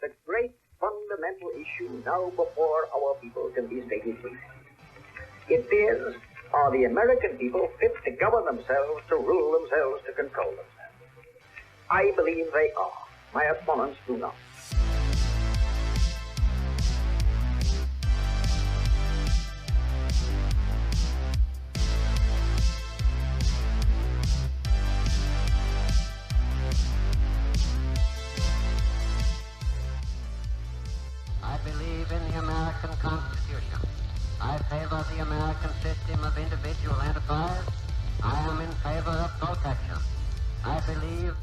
the great fundamental issue now before our people can be stated briefly. It is, are the American people fit to govern themselves, to rule themselves, to control themselves? I believe they are. My opponents do not. I believe in the American Constitution. I favor the American system of individual enterprise. I am in favor of protection. I believe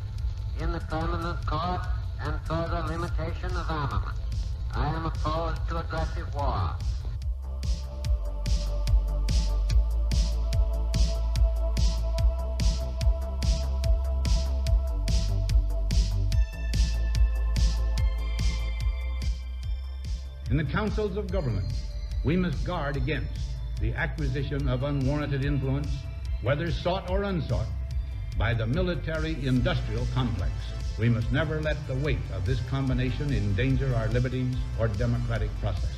in the permanent court and further limitation of armament. I am opposed to aggressive war. In the councils of government, we must guard against the acquisition of unwarranted influence, whether sought or unsought, by the military-industrial complex. We must never let the weight of this combination endanger our liberties or democratic processes.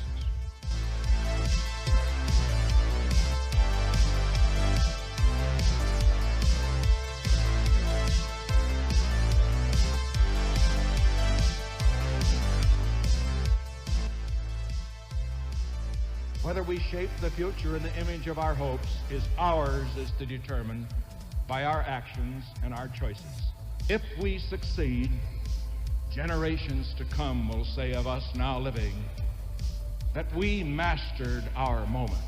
Whether we shape the future in the image of our hopes is ours to determine by our actions and our choices. If we succeed, generations to come will say of us now living that we mastered our moment.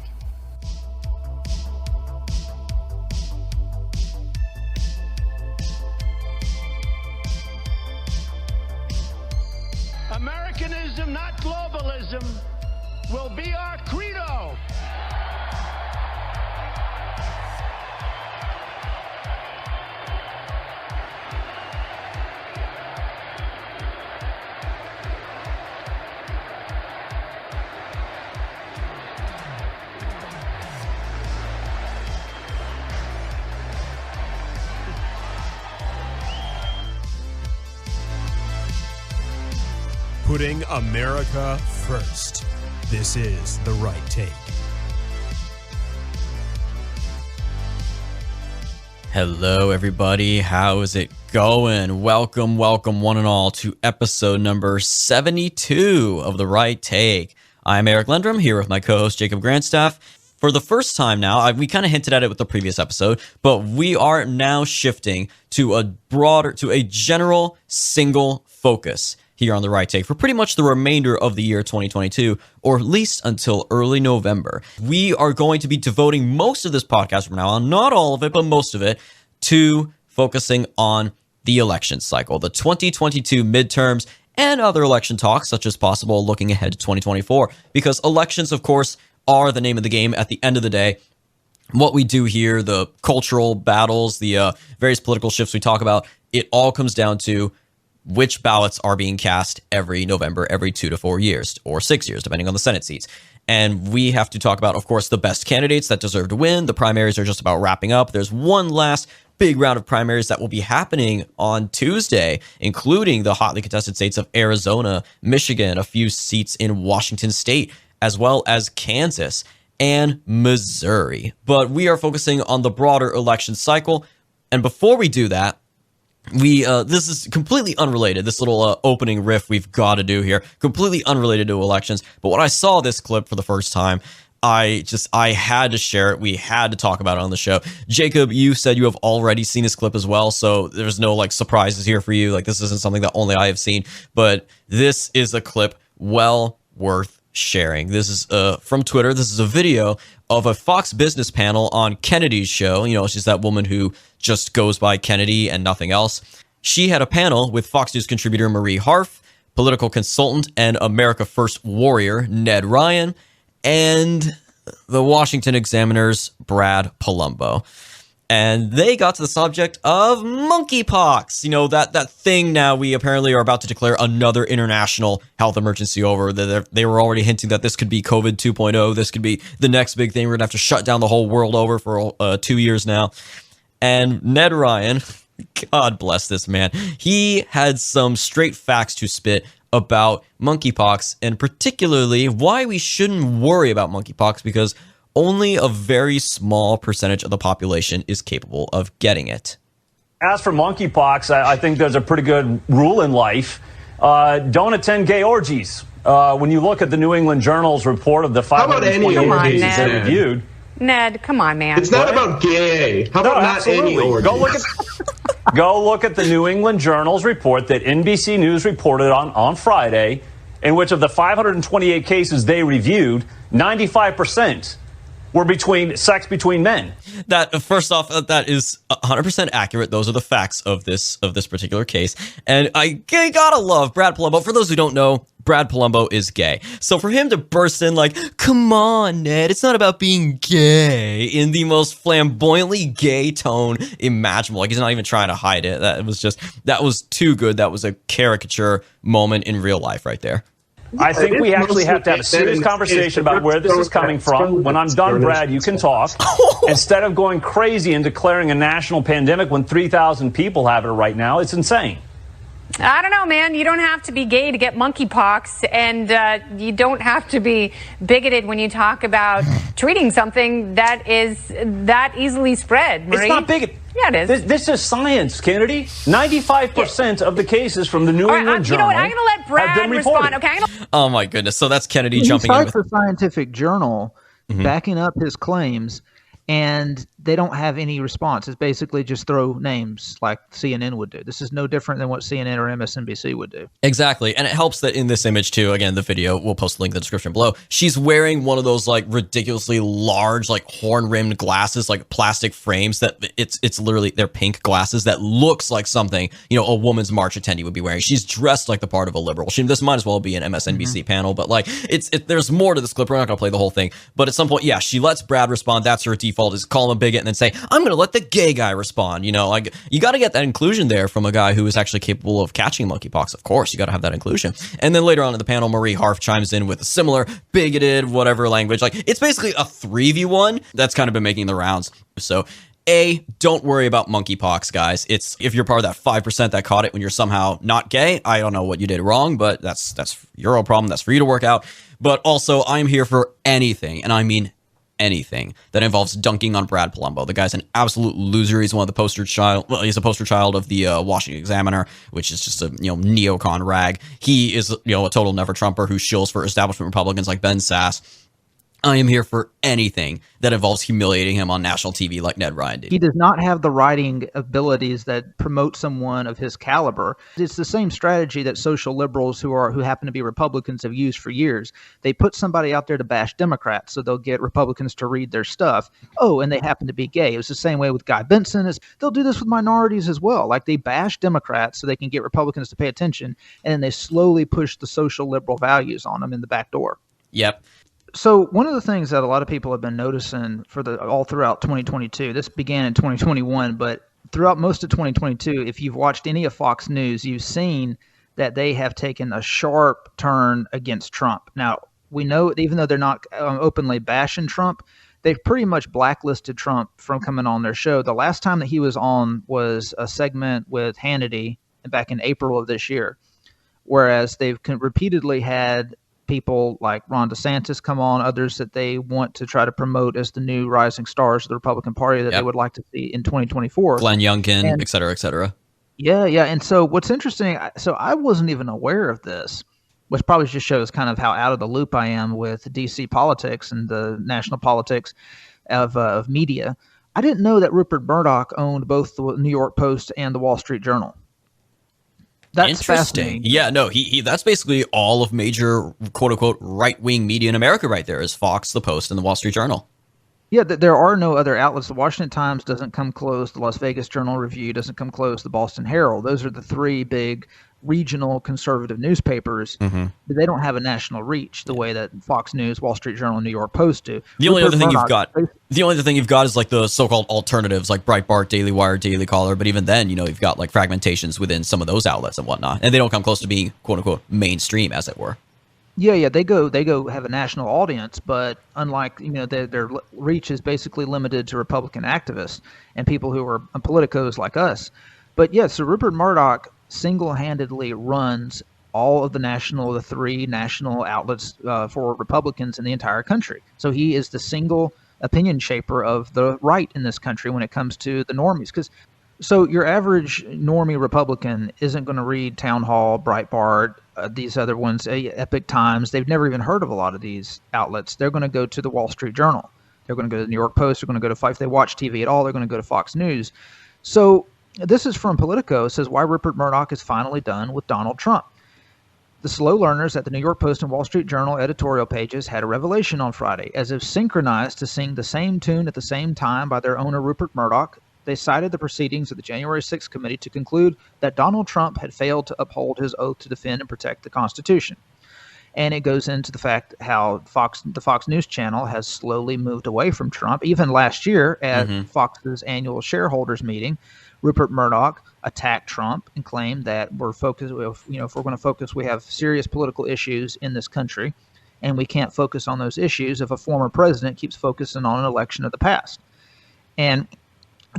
Americanism, not globalism, will be our credo. Putting America first. This is The Right Take. Hello, everybody. How is it going? Welcome, one and all, to episode number 72 of The Right Take. I'm Eric Lendrum, here with my co-host Jacob Grandstaff. For the first time now, we kind of hinted at it with the previous episode, but we are now shifting to a general single focus here on The Right Take for pretty much the remainder of the year 2022, or at least until early November. We are going to be devoting most of this podcast from now on, not all of it, but most of it, to focusing on the election cycle, the 2022 midterms, and other election talks, such as possible looking ahead to 2024, because elections, of course, are the name of the game at the end of the day. What we do here, the cultural battles, the various political shifts we talk about, it all comes down to which ballots are being cast every November, every 2 to 4 years, or 6 years, depending on the Senate seats. And we have to talk about, of course, the best candidates that deserve to win. The primaries are just about wrapping up. There's one last big round of primaries that will be happening on Tuesday, including the hotly contested states of Arizona, Michigan, a few seats in Washington State, as well as Kansas and Missouri. But we are focusing on the broader election cycle. And before we do that, this is completely unrelated. This little opening riff we've got to do here, completely unrelated to elections. But when I saw this clip for the first time, I had to share it. We had to talk about it on the show. Jacob, you said you have already seen this clip as well, so there's no surprises here for you. This isn't something that only I have seen, but this is a clip well worth sharing. This is from Twitter. This is a video of a Fox Business panel on Kennedy's show. You know, she's that woman who just goes by Kennedy and nothing else. She had a panel with Fox News contributor Marie Harf, political consultant and America First warrior Ned Ryun, and the Washington Examiner's Brad Palumbo. And they got to the subject of monkeypox. You know, that thing now we apparently are about to declare another international health emergency over. They were already hinting that this could be COVID 2.0. This could be the next big thing. We're going to have to shut down the whole world over for 2 years now. And Ned Ryun, God bless this man, he had some straight facts to spit about monkeypox, and particularly why we shouldn't worry about monkeypox because only a very small percentage of the population is capable of getting it. As for monkeypox, I think there's a pretty good rule in life. Don't attend gay orgies. When you look at the New England Journal's report of the 528 cases they reviewed. Ned, come on, man. It's not about gay. How about not any orgies? Go look at the New England Journal's report that NBC News reported on Friday, in which of the 528 cases they reviewed, 95% were sex between men. That first off, that is 100% accurate. Those are the facts of this particular case. And I gotta love Brad Palumbo. For those who don't know, Brad Palumbo is gay. So for him to burst in like, come on, Ned, it's not about being gay, in the most flamboyantly gay tone imaginable. Like he's not even trying to hide it. That was too good. That was a caricature moment in real life right there. I think we actually have to have a serious conversation about where this is coming from. When I'm done, Brad, you can talk. Instead of going crazy and declaring a national pandemic when 3,000 people have it right now, it's insane. I don't know, man. You don't have to be gay to get monkeypox, and you don't have to be bigoted when you talk about treating something that is that easily spread, Marie. It's not bigoted. Yeah, it is. This is science, Kennedy. 95% of the cases from the New England Journal. You know what? I'm going to let Brad respond. Okay. Oh my goodness. So that's Kennedy jumping in. He cites a scientific journal backing up his claims, and they don't have any response. It's basically just throw names like CNN would do. This is no different than what CNN or MSNBC would do. Exactly. And it helps that in this image too, again, the video, we'll post a link in the description below. She's wearing one of those like ridiculously large, like horn-rimmed glasses, like plastic frames that it's literally, they're pink glasses that looks like something, you know, a Women's March attendee would be wearing. She's dressed like the part of a liberal. This might as well be an MSNBC panel, but like there's more to this clip. We're not going to play the whole thing. But at some point, yeah, she lets Brad respond. That's her default, is call him a bigot and then say, I'm going to let the gay guy respond. You know, like you got to get that inclusion there from a guy who is actually capable of catching monkeypox. Of course, you got to have that inclusion. And then later on in the panel, Marie Harf chimes in with a similar bigoted, whatever language. Like it's basically a 3v1 that's kind of been making the rounds. So don't worry about monkeypox, guys. It's if you're part of that 5% that caught it when you're somehow not gay, I don't know what you did wrong, but that's your own problem. That's for you to work out. But also, I'm here for anything, and I mean anything that involves dunking on Brad Palumbo. The guy's an absolute loser. He's one of the poster child. Well, he's a poster child of the Washington Examiner, which is just a neocon rag. He is a total never Trumper who shills for establishment Republicans like Ben Sass. I am here for anything that involves humiliating him on national TV like Ned Ryun did. He does not have the writing abilities that promote someone of his caliber. It's the same strategy that social liberals who happen to be Republicans have used for years. They put somebody out there to bash Democrats so they'll get Republicans to read their stuff. Oh, and they happen to be gay. It was the same way with Guy Benson. They'll do this with minorities as well. Like they bash Democrats so they can get Republicans to pay attention, and then they slowly push the social liberal values on them in the back door. Yep. So one of the things that a lot of people have been noticing all throughout 2022, this began in 2021, but throughout most of 2022, if you've watched any of Fox News, you've seen that they have taken a sharp turn against Trump. Now, we know even though they're not openly bashing Trump, they've pretty much blacklisted Trump from coming on their show. The last time that he was on was a segment with Hannity back in April of this year, whereas they've repeatedly had people like Ron DeSantis come on, others that they want to try to promote as the new rising stars of the Republican Party that they would like to see in 2024. Glenn Youngkin, et cetera, et cetera. Yeah. And so what's interesting, so I wasn't even aware of this, which probably just shows kind of how out of the loop I am with DC politics and the national politics of media. I didn't know that Rupert Murdoch owned both the New York Post and the Wall Street Journal. That's interesting. Yeah, no, he that's basically all of major quote unquote right wing media in America right there is Fox, the Post, and the Wall Street Journal. Yeah, there are no other outlets. The Washington Times doesn't come close. The Las Vegas Journal Review doesn't come close. The Boston Herald. Those are the three big regional conservative newspapers. But they don't have a national reach the way that Fox News, Wall Street Journal, and New York Post do. The only other thing you've got is like the so-called alternatives like Breitbart, Daily Wire, Daily Caller. But even then, you've got like fragmentations within some of those outlets and whatnot, and they don't come close to being quote unquote mainstream, as it were. Yeah, they go have a national audience, but unlike, their reach is basically limited to Republican activists and people who are politicos like us. But yeah, so Rupert Murdoch single-handedly runs all of the three national outlets for Republicans in the entire country. So he is the single opinion shaper of the right in this country when it comes to the normies. So your average normie Republican isn't going to read Town Hall, Breitbart, these other ones, Epic Times. They've never even heard of a lot of these outlets. They're going to go to the Wall Street Journal. They're going to go to the New York Post. They're going to go to Fox. If they watch TV at all, they're going to go to Fox News. So this is from Politico. It says, why Rupert Murdoch is finally done with Donald Trump. The slow learners at the New York Post and Wall Street Journal editorial pages had a revelation on Friday. As if synchronized to sing the same tune at the same time by their owner Rupert Murdoch, they cited the proceedings of the January 6th committee to conclude that Donald Trump had failed to uphold his oath to defend and protect the Constitution. And it goes into the fact how the Fox News channel has slowly moved away from Trump. Even last year at Fox's annual shareholders meeting, Rupert Murdoch attacked Trump and claimed that if we're going to focus, we have serious political issues in this country, and we can't focus on those issues if a former president keeps focusing on an election of the past. And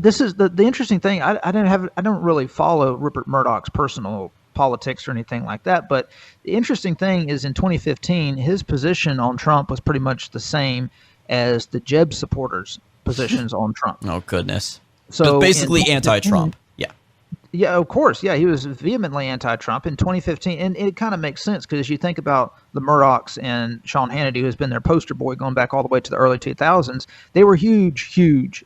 this is the interesting thing. I don't really follow Rupert Murdoch's personal politics or anything like that, but the interesting thing is in 2015, his position on Trump was pretty much the same as the Jeb supporters' positions on Trump. Oh, goodness. So basically anti-Trump. Yeah. Yeah, of course. Yeah, he was vehemently anti-Trump in 2015. And it kind of makes sense because you think about the Murdochs and Sean Hannity, who's been their poster boy going back all the way to the early 2000s. They were huge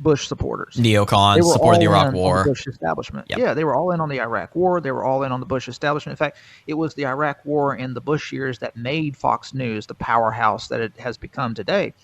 Bush supporters. Neocons, supported the Iraq War. The Bush establishment. Yep. Yeah, they were all in on the Iraq War. They were all in on the Bush establishment. In fact, it was the Iraq War and the Bush years that made Fox News the powerhouse that it has become today.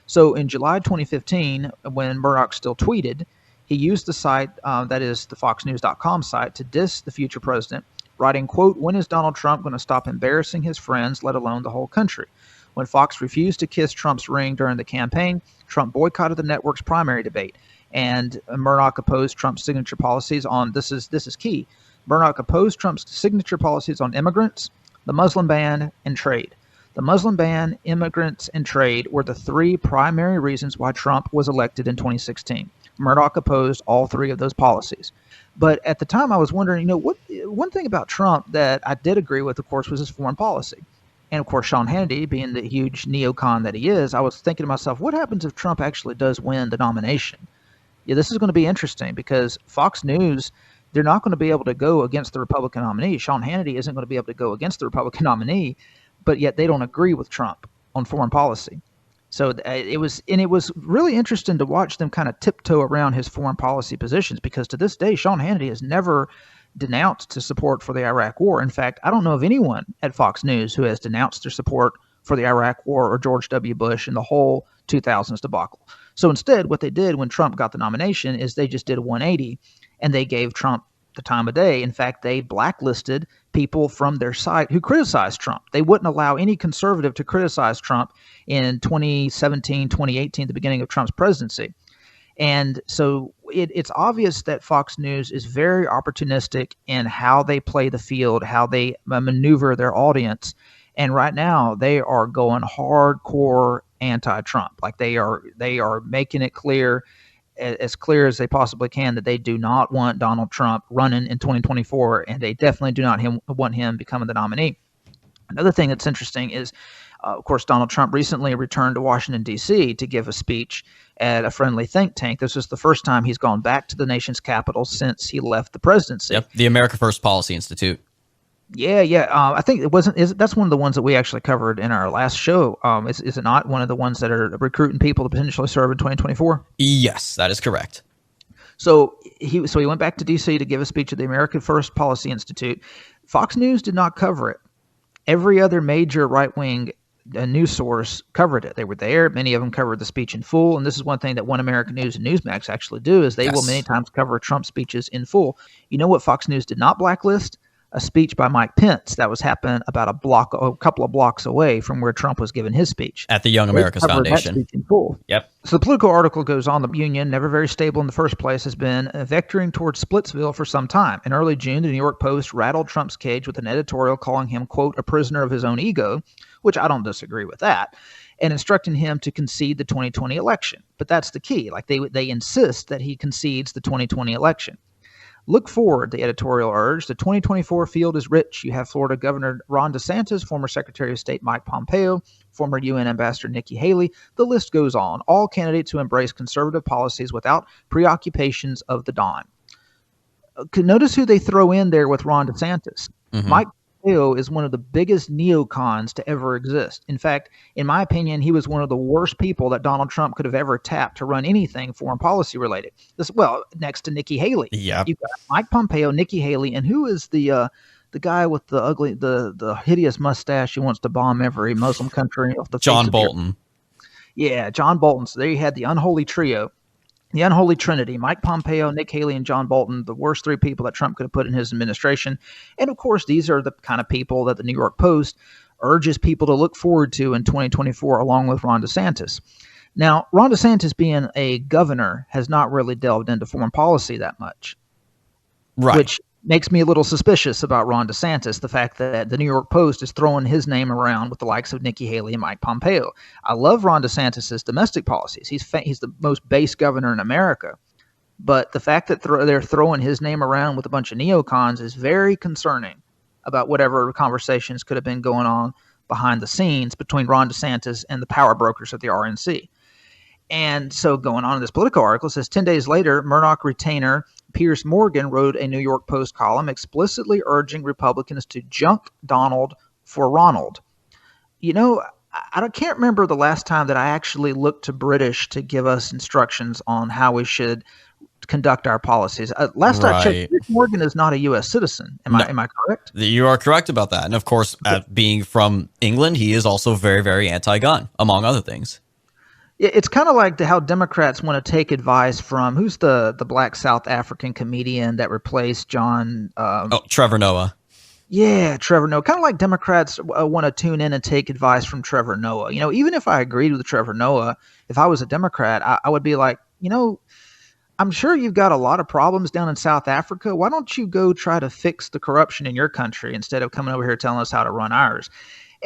So in July 2015, when Murdoch still tweeted, he used the site, that is the foxnews.com site, to diss the future president, writing, quote, when is Donald Trump going to stop embarrassing his friends, let alone the whole country? When Fox refused to kiss Trump's ring during the campaign, Trump boycotted the network's primary debate. And Murdoch opposed Trump's signature policies on, this is key, Murdoch opposed Trump's signature policies on immigrants, the Muslim ban, and trade. The Muslim ban, immigrants, and trade were the three primary reasons why Trump was elected in 2016. Murdoch opposed all three of those policies. But at the time, I was wondering, one thing about Trump that I did agree with, of course, was his foreign policy. And, of course, Sean Hannity, being the huge neocon that he is, I was thinking to myself, what happens if Trump actually does win the nomination? Yeah, this is going to be interesting because Fox News, they're not going to be able to go against the Republican nominee. Sean Hannity isn't going to be able to go against the Republican nominee, but yet they don't agree with Trump on foreign policy. So it was really interesting to watch them kind of tiptoe around his foreign policy positions because to this day, Sean Hannity has never denounced his support for the Iraq War. In fact, I don't know of anyone at Fox News who has denounced their support for the Iraq War or George W. Bush in the whole 2000s debacle. So instead, what they did when Trump got the nomination is they just did a 180 and they gave Trump the time of day. In fact, they blacklisted people from their site who criticized Trump. They wouldn't allow any conservative to criticize Trump in 2017, 2018, the beginning of Trump's presidency. And so it's obvious that Fox News is very opportunistic in how they play the field, how they maneuver their audience. And right now they are going hardcore anti-Trump. Like they are making it clear as they possibly can that they do not want Donald Trump running in 2024, and they definitely do not want him becoming the nominee. Another thing that's interesting is, of course, Donald Trump recently returned to Washington, D.C. to give a speech at a friendly think tank. This is the first time he's gone back to the nation's capital since he left the presidency. Yep, the America First Policy Institute. Yeah. I think that's one of the ones that we actually covered in our last show. Is it not one of the ones that are recruiting people to potentially serve in 2024? Yes, that is correct. So he went back to D.C. to give a speech at the America First Policy Institute. Fox News did not cover it. Every other major right-wing news source covered it. They were there. Many of them covered the speech in full. And this is one thing that One American News and Newsmax actually do is they will many times cover Trump speeches in full. You know what Fox News did not blacklist? A speech by Mike Pence that was happening about a couple of blocks away from where Trump was giving his speech. At the Young America's Foundation. That speech in full. Yep. So the Politico article goes on, the Union, never very stable in the first place, has been vectoring towards Splitsville for some time. In early June, the New York Post rattled Trump's cage with an editorial calling him, quote, a prisoner of his own ego, which I don't disagree with that, and instructing him to concede the 2020 election. But that's the key. Like they insist that he concedes the 2020 election. Look forward, the editorial urged. The 2024 field is rich. You have Florida Governor Ron DeSantis, former Secretary of State Mike Pompeo, former UN Ambassador Nikki Haley. The list goes on. All candidates who embrace conservative policies without preoccupations of the dime. Notice who they throw in there with Ron DeSantis. Mike Pompeo is one of the biggest neocons to ever exist. In fact, in my opinion, he was one of the worst people that Donald Trump could have ever tapped to run anything foreign policy related. Next to Nikki Haley. Yeah. You've got Mike Pompeo, Nikki Haley, and who is the guy with the hideous mustache who wants to bomb every Muslim country off the face John of the earth? Bolton. Yeah, John Bolton. So there you had the unholy trio. The unholy trinity, Mike Pompeo, Nick Haley, and John Bolton, the worst three people that Trump could have put in his administration. And, of course, these are the kind of people that the New York Post urges people to look forward to in 2024, along with Ron DeSantis. Now, Ron DeSantis being a governor has not really delved into foreign policy that much. Right. Which makes me a little suspicious about Ron DeSantis, the fact that the New York Post is throwing his name around with the likes of Nikki Haley and Mike Pompeo. I love Ron DeSantis' domestic policies. He's the most base governor in America. But the fact that they're throwing his name around with a bunch of neocons is very concerning about whatever conversations could have been going on behind the scenes between Ron DeSantis and the power brokers at the RNC. And so going on in this Politico article, it says 10 days later, Murdoch retainer Piers Morgan wrote a New York Post column explicitly urging Republicans to junk Donald for Ronald. You know, I can't remember the last time that I actually looked to British to give us instructions on how we should conduct our policies. Last I checked, Piers Morgan is not a U.S. citizen. Am I correct? You are correct about that. And of course, being from England, he is also very, very anti-gun, among other things. It's kind of like how Democrats want to take advice from who's the black South African comedian that replaced John. Trevor Noah. Yeah, Trevor Noah. Kind of like Democrats want to tune in and take advice from Trevor Noah. You know, even if I agreed with Trevor Noah, if I was a Democrat, I would be like, you know, I'm sure you've got a lot of problems down in South Africa. Why don't you go try to fix the corruption in your country instead of coming over here telling us how to run ours?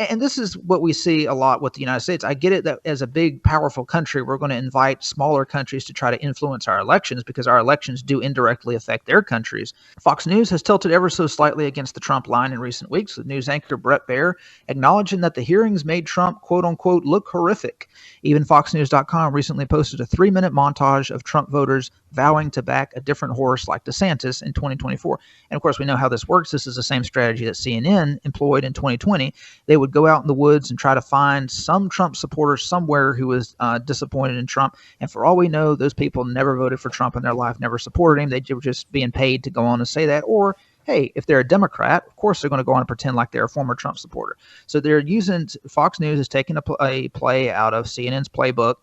And this is what we see a lot with the United States. I get it that as a big, powerful country, we're going to invite smaller countries to try to influence our elections because our elections do indirectly affect their countries. Fox News has tilted ever so slightly against the Trump line in recent weeks, with news anchor Bret Baier acknowledging that the hearings made Trump, quote unquote, look horrific. Even FoxNews.com recently posted a 3-minute montage of Trump voters vowing to back a different horse like DeSantis in 2024. And of course, we know how this works. This is the same strategy that CNN employed in 2020. They would go out in the woods and try to find some Trump supporter somewhere who was disappointed in Trump. And for all we know, those people never voted for Trump in their life, never supported him. They were just being paid to go on and say that. Or, hey, if they're a Democrat, of course they're going to go on and pretend like they're a former Trump supporter. So they're using Fox News is taking a play out of CNN's playbook.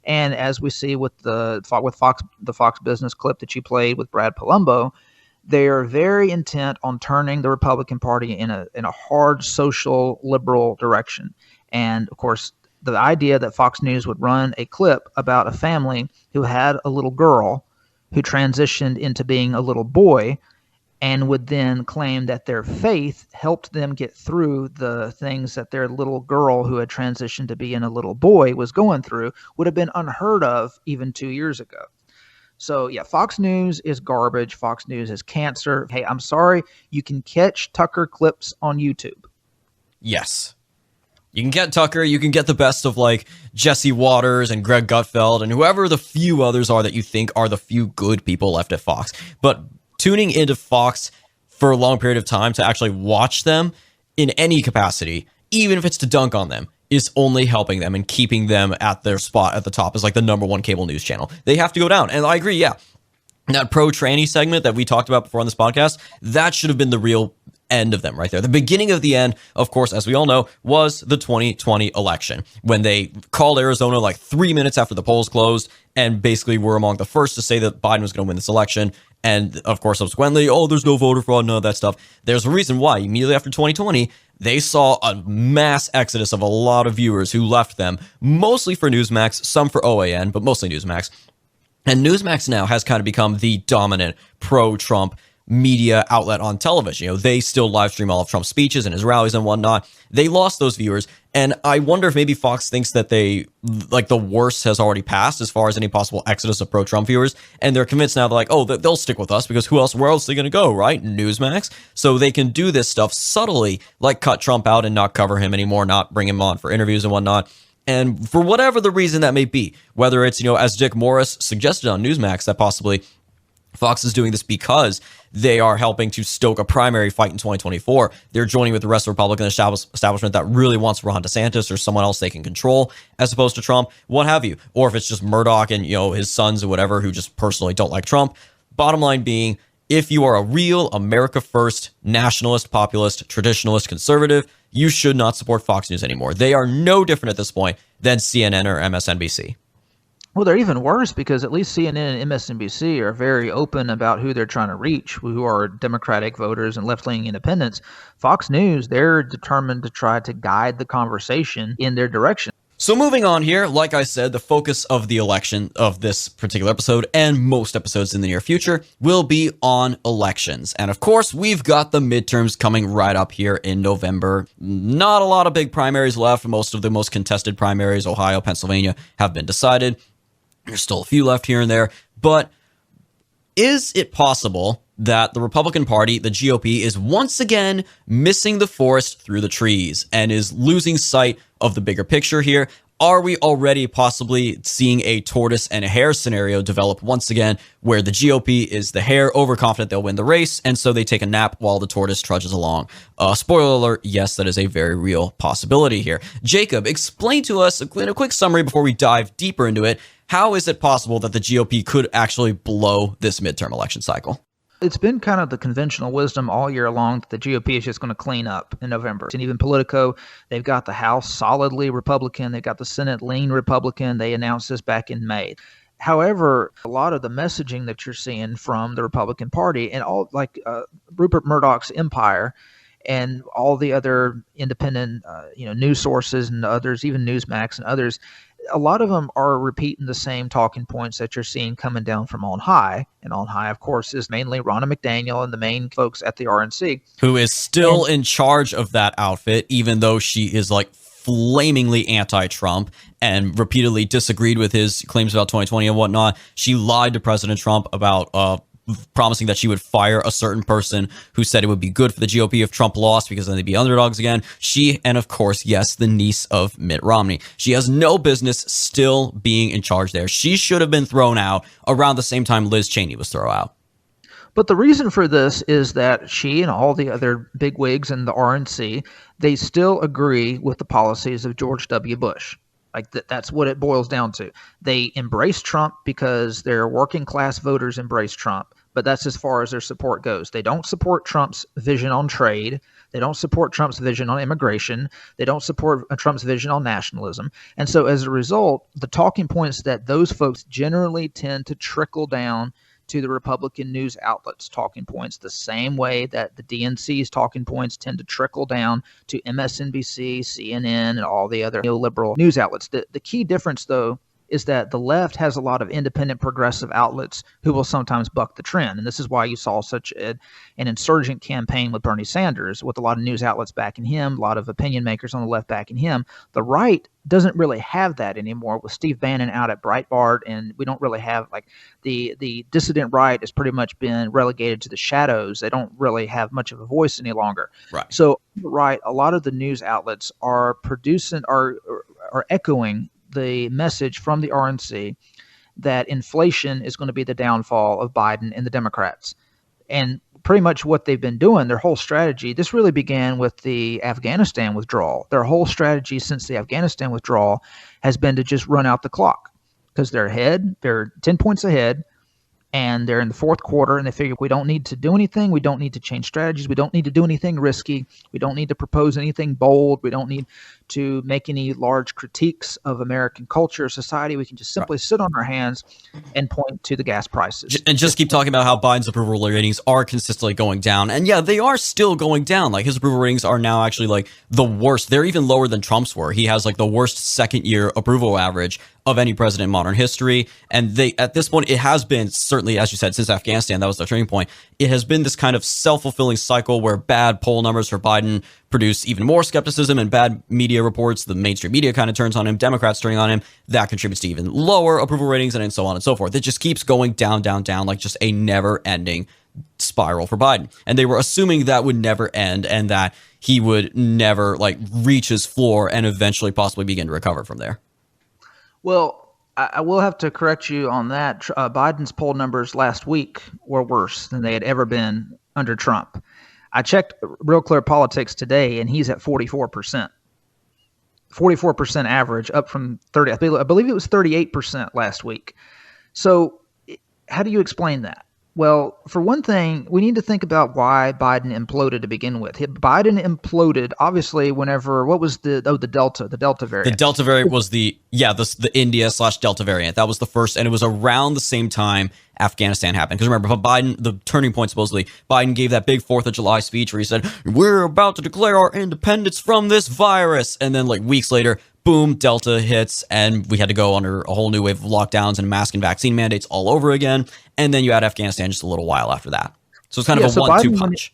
And as we see with the Fox Business clip that you played with Brad Palumbo, they are very intent on turning the Republican Party in a hard social liberal direction. And of course, the idea that Fox News would run a clip about a family who had a little girl who transitioned into being a little boy and would then claim that their faith helped them get through the things that their little girl who had transitioned to being a little boy was going through would have been unheard of even 2 years ago. So, yeah, Fox News is garbage. Fox News is cancer. Hey, I'm sorry. You can catch Tucker clips on YouTube. Yes. You can get Tucker. You can get the best of like Jesse Waters and Greg Gutfeld and whoever the few others are that you think are the few good people left at Fox. But tuning into Fox for a long period of time to actually watch them in any capacity, even if it's to dunk on them, is only helping them and keeping them at their spot at the top as like the #1 cable news channel. They have to go down. And I agree, yeah. That pro-tranny segment that we talked about before on this podcast, that should have been the real end of them right there. The beginning of the end, of course, as we all know, was the 2020 election when they called Arizona like 3 minutes after the polls closed and basically were among the first to say that Biden was going to win this election. And of course, subsequently, there's no voter fraud, none of that stuff. There's a reason why. Immediately after 2020, they saw a mass exodus of a lot of viewers who left them, mostly for Newsmax, some for OAN, but mostly Newsmax. And Newsmax now has kind of become the dominant pro-Trump media outlet on television. You know, they still live stream all of Trump's speeches and his rallies and whatnot. They lost those viewers. And I wonder if maybe Fox thinks that the worst has already passed as far as any possible exodus of pro-Trump viewers. And they're convinced now, they're like, oh, they'll stick with us because where else are they going to go, right? Newsmax. So they can do this stuff subtly, like cut Trump out and not cover him anymore, not bring him on for interviews and whatnot. And for whatever the reason that may be, whether it's, as Dick Morris suggested on Newsmax, that possibly Fox is doing this because they are helping to stoke a primary fight in 2024. They're joining with the rest of the Republican establishment that really wants Ron DeSantis or someone else they can control as opposed to Trump, what have you. Or if it's just Murdoch and, his sons or whatever who just personally don't like Trump. Bottom line being, if you are a real America First, nationalist, populist, traditionalist, conservative, you should not support Fox News anymore. They are no different at this point than CNN or MSNBC. Well, they're even worse because at least CNN and MSNBC are very open about who they're trying to reach, who are Democratic voters and left-leaning independents. Fox News, they're determined to try to guide the conversation in their direction. So moving on here, like I said, the focus of the election of this particular episode and most episodes in the near future will be on elections. And of course, we've got the midterms coming right up here in November. Not a lot of big primaries left. Most of the most contested primaries, Ohio, Pennsylvania, have been decided. There's still a few left here and there. But is it possible that the Republican Party, the GOP, is once again missing the forest through the trees and is losing sight of the bigger picture here? Are we already possibly seeing a tortoise and a hare scenario develop once again, where the GOP is the hare, overconfident they'll win the race, and so they take a nap while the tortoise trudges along? Spoiler alert, yes, that is a very real possibility here. Jacob, explain to us in a quick summary before we dive deeper into it, how is it possible that the GOP could actually blow this midterm election cycle? It's been kind of the conventional wisdom all year long that the GOP is just going to clean up in November. And even Politico, they've got the House solidly Republican. They've got the Senate lean Republican. They announced this back in May. However, a lot of the messaging that you're seeing from the Republican Party and all Rupert Murdoch's empire and all the other independent news sources and others, even Newsmax and others, a lot of them are repeating the same talking points that you're seeing coming down from on high. And on high, of course, is mainly Ronna McDaniel and the main folks at the RNC. Who is still in charge of that outfit, even though she is flamingly anti-Trump and repeatedly disagreed with his claims about 2020 and whatnot. She lied to President Trump about promising that she would fire a certain person who said it would be good for the GOP if Trump lost because then they'd be underdogs again. She, and of course, yes, the niece of Mitt Romney. She has no business still being in charge there. She should have been thrown out around the same time Liz Cheney was thrown out. But the reason for this is that she and all the other bigwigs in the RNC, they still agree with the policies of George W. Bush. That's what it boils down to. They embrace Trump because their working class voters embrace Trump. But that's as far as their support goes. They don't support Trump's vision on trade. They don't support Trump's vision on immigration. They don't support Trump's vision on nationalism. And so as a result, the talking points that those folks generally tend to trickle down to the Republican news outlets' talking points, the same way that the DNC's talking points tend to trickle down to MSNBC, CNN, and all the other neoliberal news outlets. The key difference, though, is that the left has a lot of independent progressive outlets who will sometimes buck the trend. And this is why you saw such an insurgent campaign with Bernie Sanders, with a lot of news outlets backing him, a lot of opinion makers on the left backing him. The right doesn't really have that anymore with Steve Bannon out at Breitbart, and we don't really have the dissident right has pretty much been relegated to the shadows. They don't really have much of a voice any longer. Right. So, a lot of the news outlets are echoing the message from the RNC that inflation is going to be the downfall of Biden and the Democrats. And pretty much what they've been doing, their whole strategy, this really began with the Afghanistan withdrawal. Their whole strategy since the Afghanistan withdrawal has been to just run out the clock because they're 10 points ahead, and they're in the fourth quarter, and they figure we don't need to do anything. We don't need to change strategies. We don't need to do anything risky. We don't need to propose anything bold. We don't need to make any large critiques of American culture or society. We can just simply sit on our hands and point to the gas prices. And just keep talking about how Biden's approval ratings are consistently going down. And yeah, they are still going down. His approval ratings are now actually the worst. They're even lower than Trump's were. He has the worst second year approval average of any president in modern history. And they, at this point, it has been, certainly, as you said, since Afghanistan, that was the turning point. It has been this kind of self-fulfilling cycle where bad poll numbers for Biden produce even more skepticism, and bad media reports, the mainstream media kind of turns on him, Democrats turning on him, that contributes to even lower approval ratings, and so on and so forth. It just keeps going down, down, down, like just a never-ending spiral for Biden. And they were assuming that would never end, and that he would never like reach his floor and eventually possibly begin to recover from there. Well, I will have to correct you on that. Biden's poll numbers last week were worse than they had ever been under Trump. I checked Real Clear Politics today, and he's at 44%. 44% average, up from 30. I believe it was 38% last week. So how do you explain that? Well, for one thing, we need to think about why Biden imploded to begin with. Biden imploded, obviously, whenever, what was the Delta variant. The Delta variant was the India/Delta variant. That was the first, and it was around the same time Afghanistan happened. Because remember, Biden, the turning point supposedly, Biden gave that big 4th of July speech where he said, "We're about to declare our independence from this virus." And then like weeks later, boom, Delta hits, and we had to go under a whole new wave of lockdowns and mask and vaccine mandates all over again. And then you had Afghanistan just a little while after that. So it's kind of a 1-2 punch.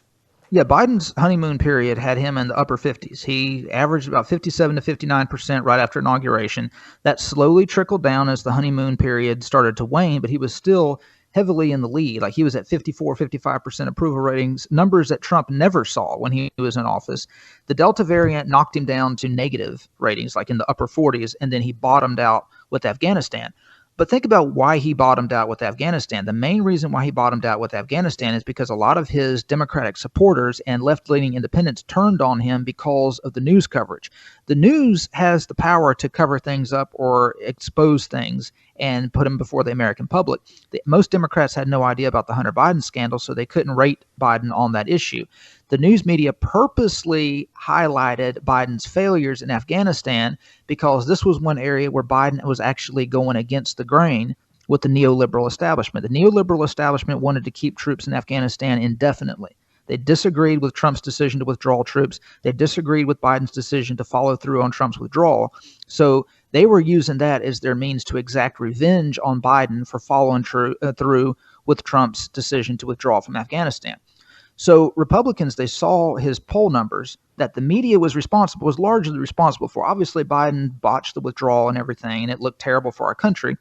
Yeah, Biden's honeymoon period had him in the upper 50s. He averaged about 57 to 59% right after inauguration. That slowly trickled down as the honeymoon period started to wane, but he was still heavily in the lead. Like he was at 54, 55% approval ratings, numbers that Trump never saw when he was in office. The Delta variant knocked him down to negative ratings, like in the upper 40s, and then he bottomed out with Afghanistan. But think about why he bottomed out with Afghanistan. The main reason why he bottomed out with Afghanistan is because a lot of his Democratic supporters and left-leaning independents turned on him because of the news coverage. The news has the power to cover things up or expose things and put them before the American public. Most Democrats had no idea about the Hunter Biden scandal, so they couldn't rate Biden on that issue. The news media purposely highlighted Biden's failures in Afghanistan because this was one area where Biden was actually going against the grain with the neoliberal establishment. The neoliberal establishment wanted to keep troops in Afghanistan indefinitely. They disagreed with Trump's decision to withdraw troops. They disagreed with Biden's decision to follow through on Trump's withdrawal. So they were using that as their means to exact revenge on Biden for following through with Trump's decision to withdraw from Afghanistan. So Republicans, they saw his poll numbers that the media was largely responsible for. Obviously, Biden botched the withdrawal and everything, and it looked terrible for our country.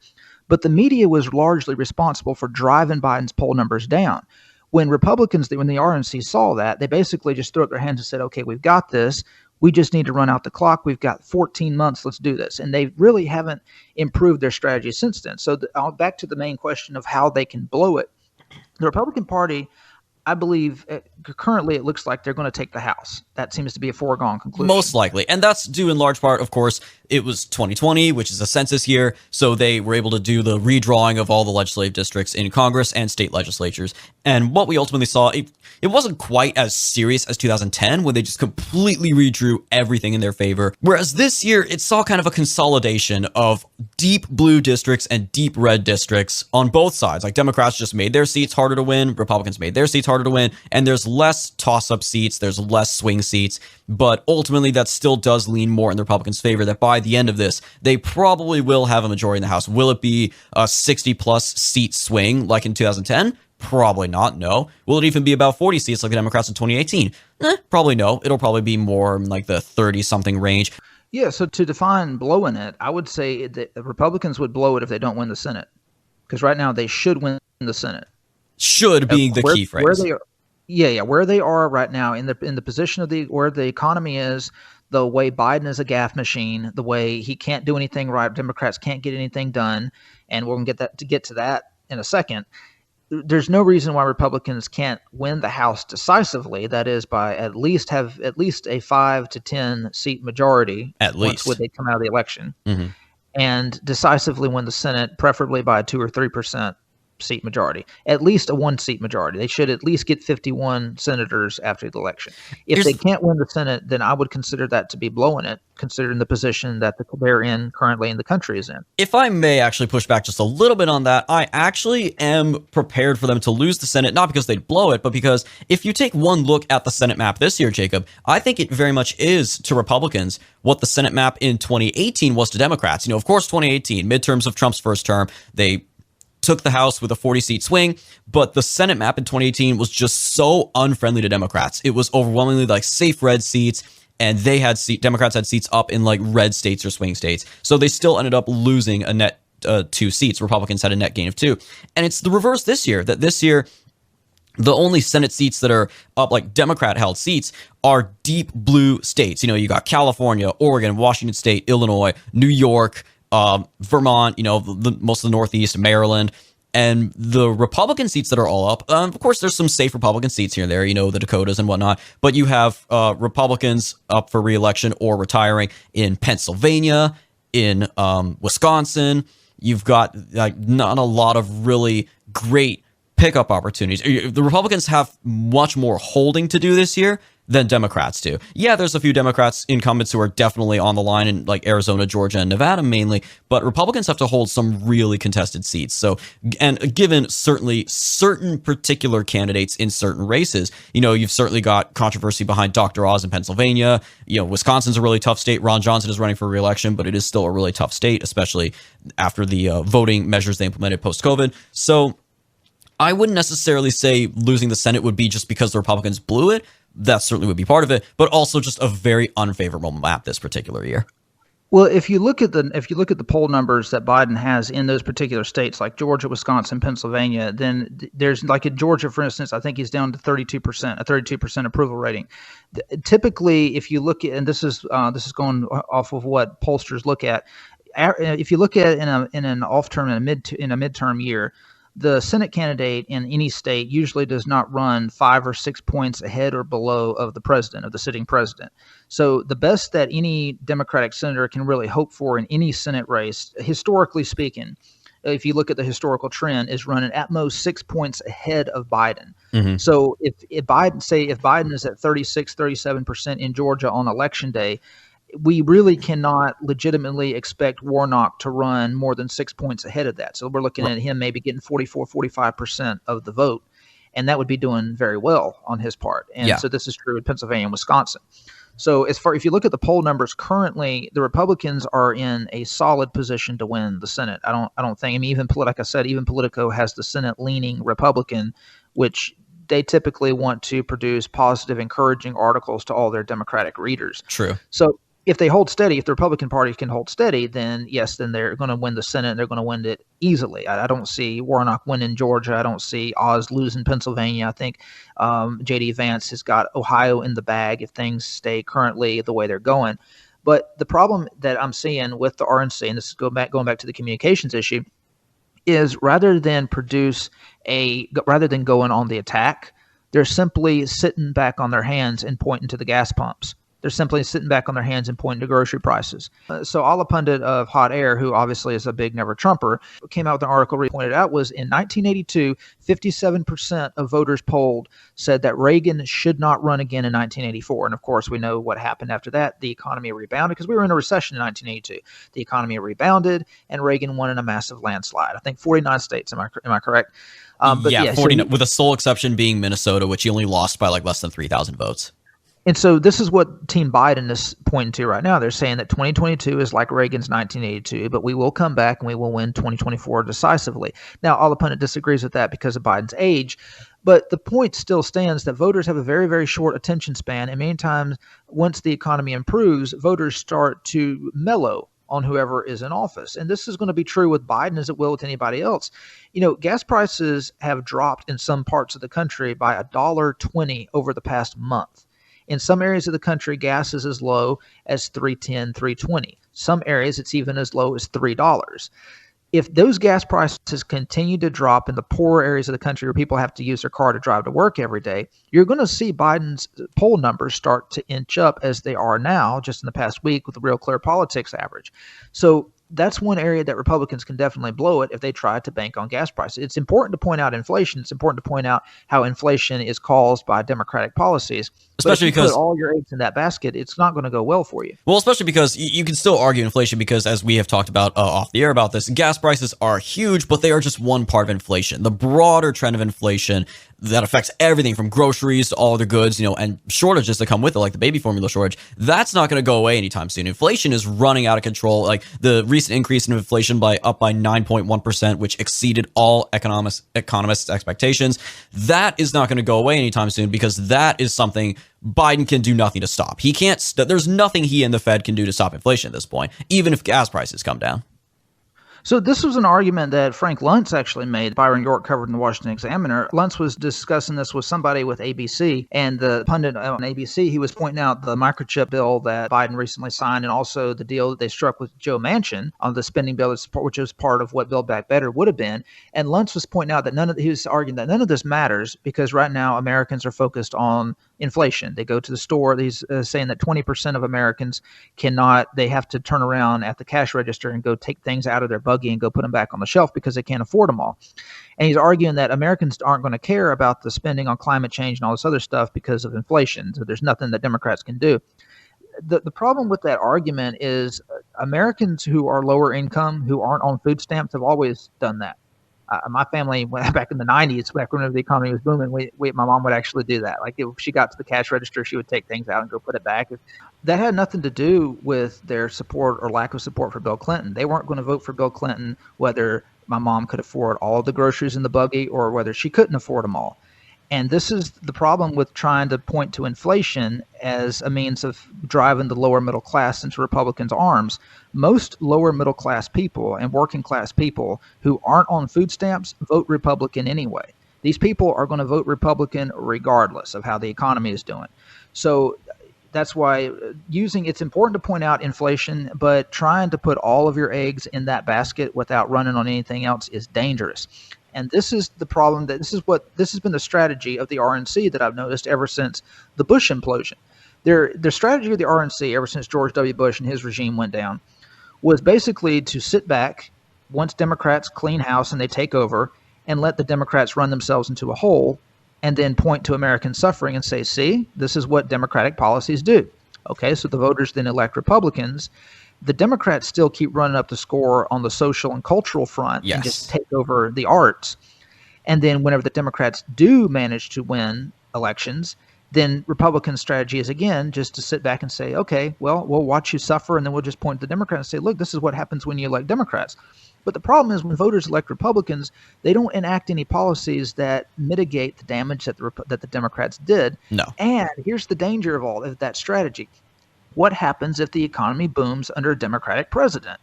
But the media was largely responsible for driving Biden's poll numbers down. When Republicans, when the RNC saw that, they basically just threw up their hands and said, okay, we've got this. We just need to run out the clock. We've got 14 months. Let's do this. And they really haven't improved their strategy since then. So back to the main question of how they can blow it. The Republican Party, I believe currently it looks like they're going to take the House. That seems to be a foregone conclusion. Most likely. And that's due in large part, of course, it was 2020, which is a census year. So they were able to do the redrawing of all the legislative districts in Congress and state legislatures. And what we ultimately saw, it wasn't quite as serious as 2010 when they just completely redrew everything in their favor. Whereas this year, it saw kind of a consolidation of deep blue districts and deep red districts on both sides. Like Democrats just made their seats harder to win. Republicans made their seats harder to win. And there's less toss-up seats. There's less swing seats. But ultimately, that still does lean more in the Republicans' favor that by the end of this, they probably will have a majority in the House. Will it be a 60-plus seat swing like in 2010? Probably not, no. Will it even be about 40 seats like the Democrats in 2018? Probably no. It'll probably be more like the 30-something range. Yeah, so to define blowing it, I would say that the Republicans would blow it if they don't win the Senate. Because right now, they should win the Senate. Should being the key phrase. Where they are, where they are right now in the position of where the economy is, the way Biden is a gaffe machine, the way he can't do anything right, Democrats can't get anything done, and we're going to get to that in a second. There's no reason why Republicans can't win the House decisively. That is, by at least a 5 to 10 seat majority. At least when they come out of the election, and decisively win the Senate, preferably by 2 or 3% seat majority, at least a 1-seat majority. They should at least get 51 senators after the election. If they can't win the Senate, then I would consider that to be blowing it, considering the position that they're in currently and the country is in. If I may actually push back just a little bit on that, I actually am prepared for them to lose the Senate, not because they'd blow it, but because if you take one look at the Senate map this year, Jacob, I think it very much is to Republicans what the Senate map in 2018 was to Democrats. Of course, 2018, midterms of Trump's first term, they took the House with a 40-seat swing, but the Senate map in 2018 was just so unfriendly to Democrats. It was overwhelmingly like safe red seats, and Democrats had seats up in like red states or swing states. So they still ended up losing a net 2 seats. Republicans had a net gain of 2. And it's the reverse this year, that this year, the only Senate seats that are up, like Democrat-held seats, are deep blue states. You got California, Oregon, Washington State, Illinois, New York, Vermont, most of the Northeast, Maryland, and the Republican seats that are all up. Of course, there's some safe Republican seats here and there, the Dakotas and whatnot, but you have Republicans up for re-election or retiring in Pennsylvania, in Wisconsin. You've got not a lot of really great pickup opportunities. The Republicans have much more holding to do this year than Democrats do. Yeah, there's a few Democrats incumbents who are definitely on the line in like Arizona, Georgia, and Nevada mainly, but Republicans have to hold some really contested seats. So, and given certainly certain particular candidates in certain races, you've certainly got controversy behind Dr. Oz in Pennsylvania. Wisconsin's a really tough state. Ron Johnson is running for re-election, but it is still a really tough state, especially after the voting measures they implemented post-COVID. So I wouldn't necessarily say losing the Senate would be just because the Republicans blew it. That certainly would be part of it, but also just a very unfavorable map this particular year. Well, if you look at the poll numbers that Biden has in those particular states, like Georgia, Wisconsin, Pennsylvania, then there's like in Georgia, for instance, I think he's down to 32%, a 32% approval rating. Typically, if you look at, and this is going off of what pollsters look at, if you look at in an off term in a midterm year, the Senate candidate in any state usually does not run 5 or 6 points ahead or below of the sitting president. So the best that any Democratic senator can really hope for in any Senate race, historically speaking, if you look at the historical trend, is running at most 6 points ahead of Biden. Mm-hmm. So if Biden is at 36, 37% in Georgia on election day, we really cannot legitimately expect Warnock to run more than 6 points ahead of that. So we're looking at him maybe getting 44, 45% of the vote, and that would be doing very well on his part. And so this is true in Pennsylvania and Wisconsin. So if you look at the poll numbers currently, the Republicans are in a solid position to win the Senate. I don't think, even like I said, even Politico has the Senate leaning Republican, which they typically want to produce positive, encouraging articles to all their Democratic readers. True. So if they hold steady, if the Republican Party can hold steady, then yes, then they're going to win the Senate and they're going to win it easily. I don't see Warnock winning Georgia. I don't see Oz losing Pennsylvania. I think J.D. Vance has got Ohio in the bag if things stay currently the way they're going. But the problem that I'm seeing with the RNC, and this is going back to the communications issue, is rather than going on the attack, they're simply sitting back on their hands and pointing to the gas pumps. They're simply sitting back on their hands and pointing to grocery prices. So Alla Pundit of Hot Air, who obviously is a big never Trumper, came out with an article where he pointed out was in 1982, 57% of voters polled said that Reagan should not run again in 1984. And of course, we know what happened after that. The economy rebounded because we were in a recession in 1982. The economy rebounded and Reagan won in a massive landslide. I think 49 states. Am I correct? But 49, with the sole exception being Minnesota, which he only lost by like less than 3,000 votes. And so this is what Team Biden is pointing to right now. They're saying that 2022 is like Reagan's 1982, but we will come back and we will win 2024 decisively. Now, Alla Pundit disagrees with that because of Biden's age, but the point still stands that voters have a very, very short attention span, and many times once the economy improves, voters start to mellow on whoever is in office. And this is going to be true with Biden as it will with anybody else. Gas prices have dropped in some parts of the country by $1.20 over the past month. In some areas of the country, gas is as low as $3.10, $3.20. Some areas, it's even as low as $3. If those gas prices continue to drop in the poorer areas of the country where people have to use their car to drive to work every day, you're going to see Biden's poll numbers start to inch up as they are now, just in the past week with the Real Clear Politics average. So that's one area that Republicans can definitely blow it if they try to bank on gas prices. It's important to point out inflation. It's important to point out how inflation is caused by Democratic policies. Especially because put all your eggs in that basket, it's not going to go well for you. Well, especially because you can still argue inflation because, as we have talked about off the air about this, gas prices are huge, but they are just one part of inflation. The broader trend of inflation that affects everything from groceries to all other goods, and shortages that come with it, like the baby formula shortage, that's not going to go away anytime soon. Inflation is running out of control. Like the recent increase in inflation up by 9.1%, which exceeded all economists' expectations. That is not going to go away anytime soon because that is something Biden can do nothing to stop. He can't. There's nothing he and the Fed can do to stop inflation at this point, even if gas prices come down. So this was an argument that Frank Luntz actually made. Byron York covered in the Washington Examiner. Luntz was discussing this with somebody with ABC, and the pundit on ABC, he was pointing out the microchip bill that Biden recently signed and also the deal that they struck with Joe Manchin on the spending bill, which is part of what Build Back Better would have been. And Luntz was pointing out that he was arguing that none of this matters because right now Americans are focused on inflation. They go to the store. He's saying that 20% of Americans they have to turn around at the cash register and go take things out of their buggy and go put them back on the shelf because they can't afford them all. And he's arguing that Americans aren't going to care about the spending on climate change and all this other stuff because of inflation. So there's nothing that Democrats can do. The problem with that argument is Americans who are lower income, who aren't on food stamps, have always done that. My family, back in the 90s, back when the economy was booming, my mom would actually do that. Like if she got to the cash register, she would take things out and go put it back. That had nothing to do with their support or lack of support for Bill Clinton. They weren't going to vote for Bill Clinton whether my mom could afford all of the groceries in the buggy or whether she couldn't afford them all. And this is the problem with trying to point to inflation as a means of driving the lower middle class into Republicans' arms. Most lower middle class people and working class people who aren't on food stamps vote Republican anyway. These people are going to vote Republican regardless of how the economy is doing. So that's why it's important to point out inflation, but trying to put all of your eggs in that basket without running on anything else is dangerous. And this is the problem. This has been the strategy of the RNC that I've noticed ever since the Bush implosion. Their strategy of the RNC ever since George W. Bush and his regime went down was basically to sit back once Democrats clean house and they take over and let the Democrats run themselves into a hole and then point to American suffering and say, see, this is what Democratic policies do. Okay, so the voters then elect Republicans. The Democrats still keep running up the score on the social and cultural front and just take over the arts. And then whenever the Democrats do manage to win elections, then Republican strategy is again just to sit back and say, okay, well, we'll watch you suffer, and then we'll just point to the Democrats and say, look, this is what happens when you elect Democrats. But the problem is when voters elect Republicans, they don't enact any policies that mitigate the damage that the Democrats did. No. And here's the danger of all of that strategy. What happens if the economy booms under a Democratic president?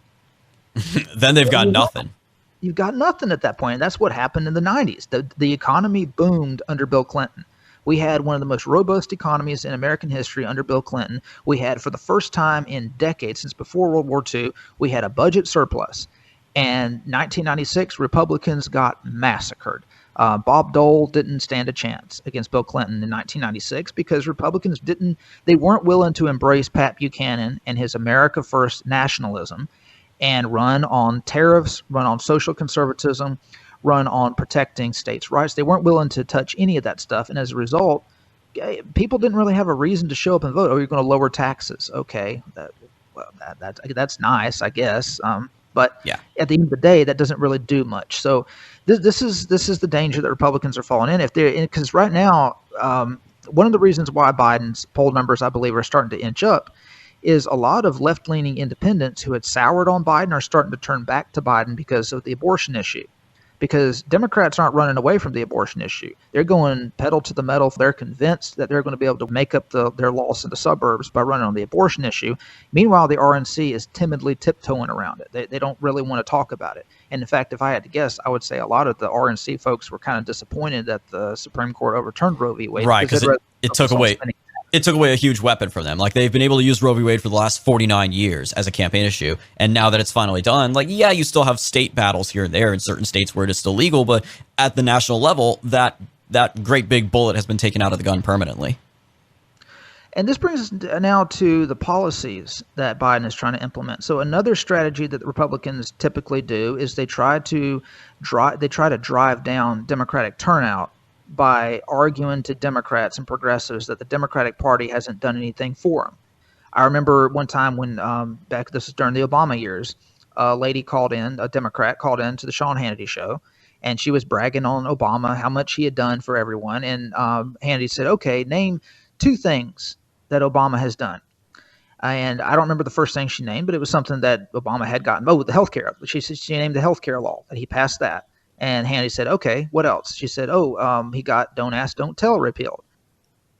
Then they've got nothing. You've got nothing at that point. And that's what happened in the 90s. The economy boomed under Bill Clinton. We had one of the most robust economies in American history under Bill Clinton. We had, for the first time in decades, since before World War II, we had a budget surplus. And 1996, Republicans got massacred. Bob Dole didn't stand a chance against Bill Clinton in 1996 because Republicans weren't willing to embrace Pat Buchanan and his America First nationalism and run on tariffs, run on social conservatism, run on protecting states' rights. They weren't willing to touch any of that stuff. And as a result, people didn't really have a reason to show up and vote. Oh, you're going to lower taxes. Okay, that's nice, I guess. But at the end of the day, that doesn't really do much. So this is the danger that Republicans are falling in. Because right now, one of the reasons why Biden's poll numbers, I believe, are starting to inch up is a lot of left-leaning independents who had soured on Biden are starting to turn back to Biden because of the abortion issue. Because Democrats aren't running away from the abortion issue. They're going pedal to the metal. They're convinced that they're going to be able to make up their loss in the suburbs by running on the abortion issue. Meanwhile, the RNC is timidly tiptoeing around it. They don't really want to talk about it. And in fact, if I had to guess, I would say a lot of the RNC folks were kind of disappointed that the Supreme Court overturned Roe v. Wade. Right, because it took away a huge weapon from them. Like, they've been able to use Roe v. Wade for the last 49 years as a campaign issue. And now that it's finally done, you still have state battles here and there in certain states where it is still legal. But at the national level, that great big bullet has been taken out of the gun permanently. And this brings us now to the policies that Biden is trying to implement. So another strategy that the Republicans typically do is they try to drive down Democratic turnout by arguing to Democrats and progressives that the Democratic Party hasn't done anything for them. I remember one time when this was during the Obama years, a Democrat called in to the Sean Hannity show, and she was bragging on Obama, how much he had done for everyone. And Hannity said, okay, name 2 things that Obama has done. And I don't remember the first thing she named, but it was something that Obama had gotten. Oh, the healthcare. She named the healthcare law, that he passed that. And Hannity said, okay, what else? She said, he got Don't Ask, Don't Tell repealed.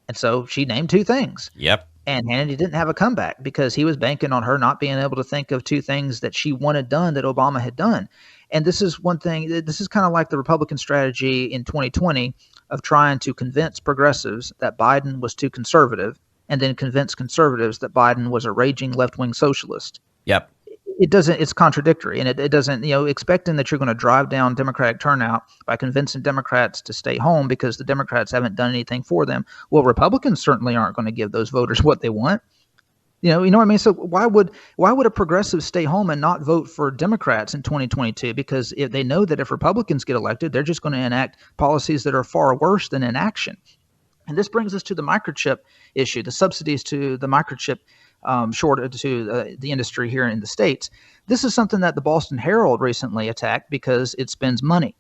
And so she named 2 things. Yep. And Hannity didn't have a comeback because he was banking on her not being able to think of 2 things that she wanted done that Obama had done. And this is one thing, this is kind of like the Republican strategy in 2020 of trying to convince progressives that Biden was too conservative, and then convince conservatives that Biden was a raging left-wing socialist. Yep. It's contradictory, and it doesn't, expecting that you're going to drive down Democratic turnout by convincing Democrats to stay home because the Democrats haven't done anything for them. Well, Republicans certainly aren't going to give those voters what they want. You know what I mean? So why would a progressive stay home and not vote for Democrats in 2022? Because if they know that if Republicans get elected, they're just going to enact policies that are far worse than inaction. And this brings us to the microchip issue, the subsidies to the microchip shortage to the industry here in the States. This is something that the Boston Herald recently attacked because it spends money.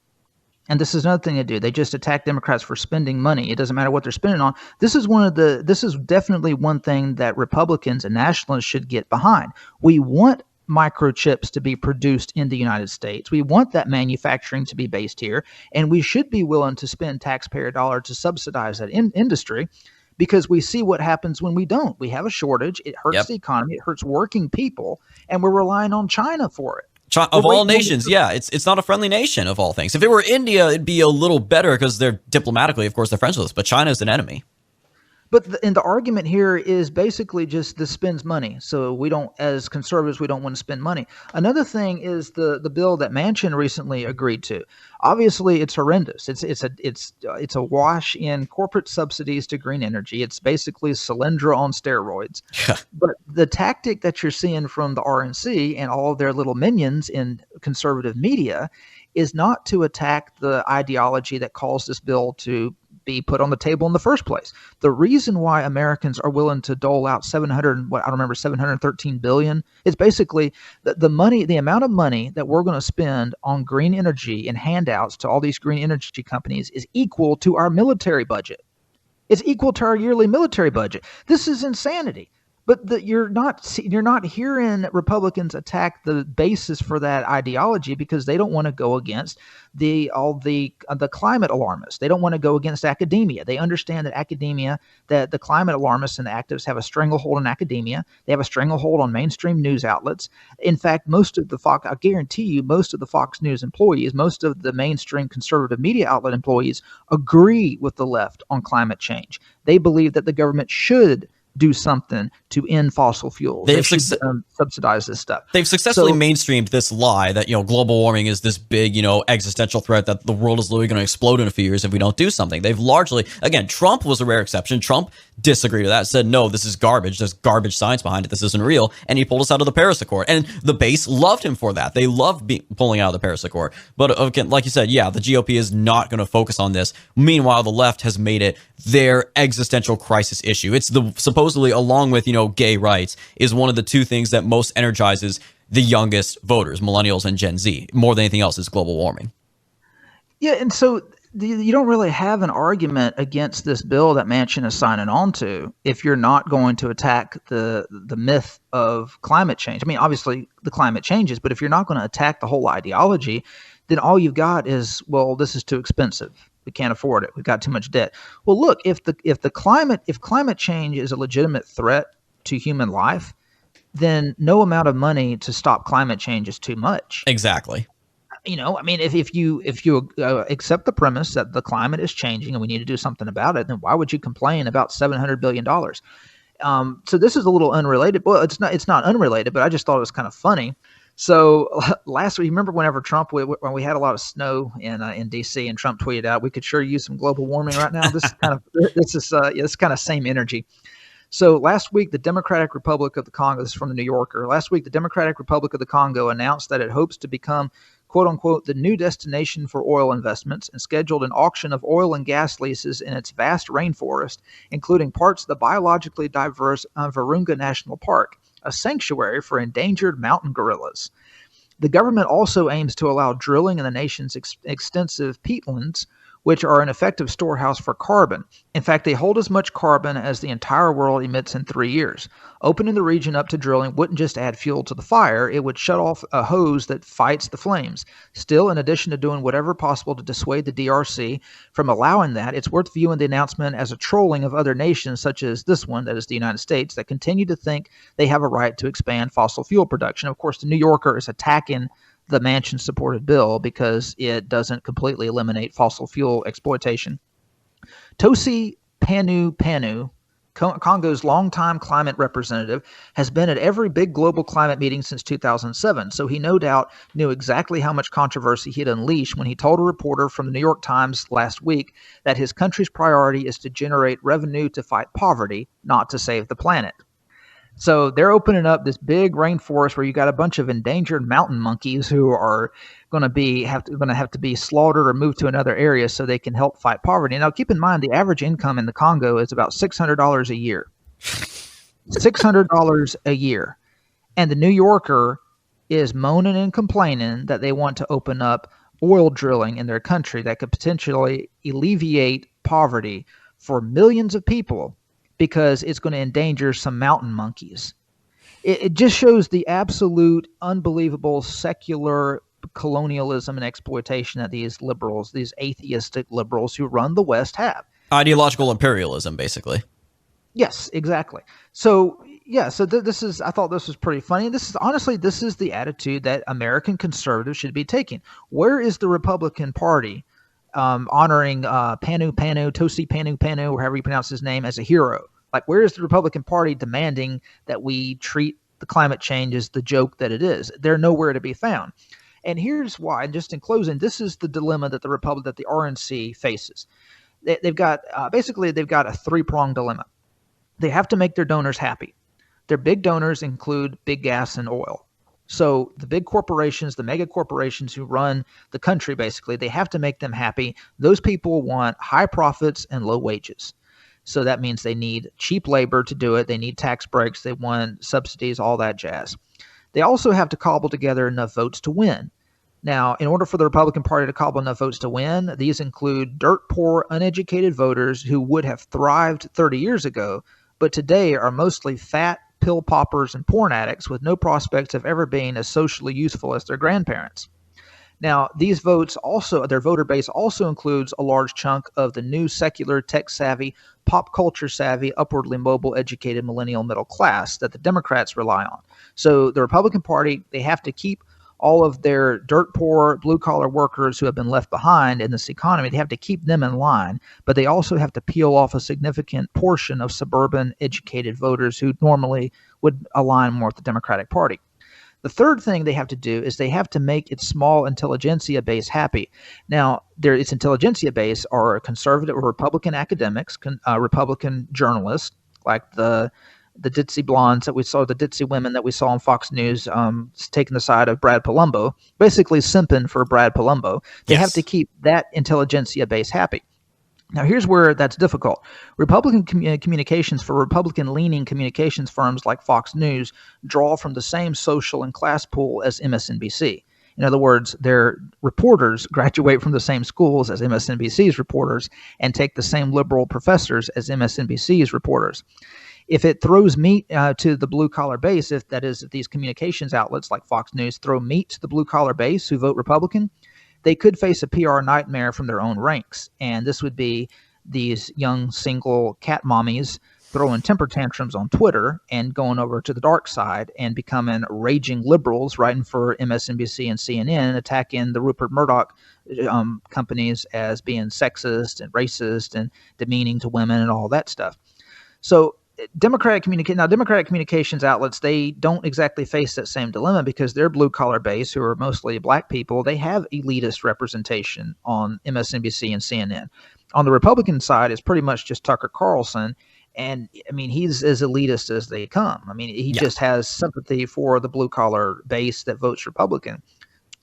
And this is another thing they do. They just attack Democrats for spending money. It doesn't matter what they're spending on. This is definitely one thing that Republicans and nationalists should get behind. We want microchips to be produced in the United States. We want that manufacturing to be based here, and we should be willing to spend taxpayer dollars to subsidize that industry, because we see what happens when we don't. We have a shortage. It hurts the economy. It hurts working people, and we're relying on China for it. Of all nations, it's not a friendly nation of all things. If it were India, it'd be a little better because they're diplomatically, of course, they're friends with us, but China is an enemy. But the argument here is basically just this spends money. So we don't, as conservatives, we don't want to spend money. Another thing is the bill that Manchin recently agreed to. Obviously, it's horrendous. It's a wash in corporate subsidies to green energy. It's basically Solyndra on steroids. But the tactic that you're seeing from the RNC and all of their little minions in conservative media is not to attack the ideology that caused this bill to be put on the table in the first place. The reason why Americans are willing to dole out $713 billion is basically the amount of money that we're going to spend on green energy and handouts to all these green energy companies is equal to our military budget. It's equal to our yearly military budget. This is insanity. But you're not hearing Republicans attack the basis for that ideology because they don't want to go against the climate alarmists. They don't want to go against academia. They understand that that the climate alarmists and the activists have a stranglehold on academia. They have a stranglehold on mainstream news outlets. In fact, I guarantee you, most of the Fox News employees, most of the mainstream conservative media outlet employees agree with the left on climate change. They believe that the government should do something to end fossil fuels. They should subsidize this stuff. They've successfully mainstreamed this lie that, global warming is this big, existential threat that the world is literally going to explode in a few years if we don't do something. They've largely, again, Trump was a rare exception. Trump disagreed with that, said, no, this is garbage. There's garbage science behind it. This isn't real. And he pulled us out of the Paris Accord. And the base loved him for that. They loved pulling out of the Paris Accord. But again, like you said, the GOP is not going to focus on this. Meanwhile, the left has made it their existential crisis issue. It's supposedly, along with, gay rights, is one of the 2 things that most energizes the youngest voters, millennials and Gen Z, more than anything else, is global warming. Yeah, and so you don't really have an argument against this bill that Manchin is signing on to if you're not going to attack the myth of climate change. I mean, obviously the climate changes, but if you're not going to attack the whole ideology, then all you've got is, well, this is too expensive. We can't afford it. We've got too much debt. Well, look, if climate change is a legitimate threat to human life, then no amount of money to stop climate change is too much. Exactly. If you accept the premise that the climate is changing and we need to do something about it, then why would you complain about $700 billion? So this is a little unrelated. Well, it's not unrelated, but I just thought it was kind of funny. So last week, remember whenever when we had a lot of snow in D.C. and Trump tweeted out, we could sure use some global warming right now. This is kind of same energy. So last week, the Democratic Republic of the Congo, this is from the New Yorker, last week, the Democratic Republic of the Congo announced that it hopes to become, quote unquote, the new destination for oil investments and scheduled an auction of oil and gas leases in its vast rainforest, including parts of the biologically diverse Virunga National Park, a sanctuary for endangered mountain gorillas. The government also aims to allow drilling in the nation's extensive peatlands, which are an effective storehouse for carbon. In fact, they hold as much carbon as the entire world emits in 3 years. Opening the region up to drilling wouldn't just add fuel to the fire, it would shut off a hose that fights the flames. Still, in addition to doing whatever possible to dissuade the DRC from allowing that, it's worth viewing the announcement as a trolling of other nations such as this one, that is the United States, that continue to think they have a right to expand fossil fuel production. Of course, the New Yorker is attacking the Manchin-supported bill because it doesn't completely eliminate fossil fuel exploitation. Tosi Panu, Congo's longtime climate representative, has been at every big global climate meeting since 2007, so he no doubt knew exactly how much controversy he'd unleash when he told a reporter from the New York Times last week that his country's priority is to generate revenue to fight poverty, not to save the planet. So they're opening up this big rainforest where you got a bunch of endangered mountain monkeys who are going to have to be slaughtered or moved to another area so they can help fight poverty. Now, keep in mind, the average income in the Congo is about $600 a year. $600 a year. And the New Yorker is moaning and complaining that they want to open up oil drilling in their country that could potentially alleviate poverty for millions of people, because it's going to endanger some mountain monkeys. It just shows the absolute unbelievable secular colonialism and exploitation that these liberals, these atheistic liberals who run the West have. Ideological imperialism, basically. Yes, exactly. So, yeah, so I thought this was pretty funny. This is the attitude that American conservatives should be taking. Where is the Republican Party honoring Tosi Panu, or however you pronounce his name, as a hero? Like, where is the Republican Party demanding that we treat the climate change as the joke that it is? They're nowhere to be found. And here's why. And just in closing, this is the dilemma that the RNC faces. They've got a three-pronged dilemma. They have to make their donors happy. Their big donors include big gas and oil. So the big corporations, the mega corporations who run the country, basically, they have to make them happy. Those people want high profits and low wages. So that means they need cheap labor to do it. They need tax breaks. They want subsidies, all that jazz. They also have to cobble together enough votes to win. Now, in order for the Republican Party to cobble enough votes to win, these include dirt poor, uneducated voters who would have thrived 30 years ago, but today are mostly fat pill poppers and porn addicts with no prospects of ever being as socially useful as their grandparents. Now, these votes also, their voter base also includes a large chunk of the new secular, tech-savvy, pop culture-savvy, upwardly mobile, educated millennial middle class that the Democrats rely on. So the Republican Party, they have to keep all of their dirt poor, blue-collar workers who have been left behind in this economy. They have to keep them in line, but they also have to peel off a significant portion of suburban, educated voters who normally would align more with the Democratic Party. The third thing they have to do is they have to make its small intelligentsia base happy. Now, its intelligentsia base are conservative or Republican academics, Republican journalists, like the ditzy blondes that we saw, the ditzy women that we saw on Fox News taking the side of Brad Palumbo, basically simping for Brad Palumbo. They have to keep that intelligentsia base happy. Now, here's where that's difficult. Republican communications for Republican-leaning communications firms like Fox News draw from the same social and class pool as MSNBC. In other words, their reporters graduate from the same schools as MSNBC's reporters and take the same liberal professors as MSNBC's reporters. If it throws meat to the blue-collar base, if these communications outlets like Fox News throw meat to the blue-collar base who vote Republican, they could face a PR nightmare from their own ranks. And this would be these young single cat mommies throwing temper tantrums on Twitter and going over to the dark side and becoming raging liberals, writing for MSNBC and CNN, attacking the Rupert Murdoch companies as being sexist and racist and demeaning to women and all that stuff. So Democratic communications outlets, they don't exactly face that same dilemma because their blue-collar base, who are mostly black people, they have elitist representation on MSNBC and CNN. On the Republican side, it's pretty much just Tucker Carlson And I mean, he's as elitist as they come. I mean, he just has sympathy for the blue collar base that votes Republican.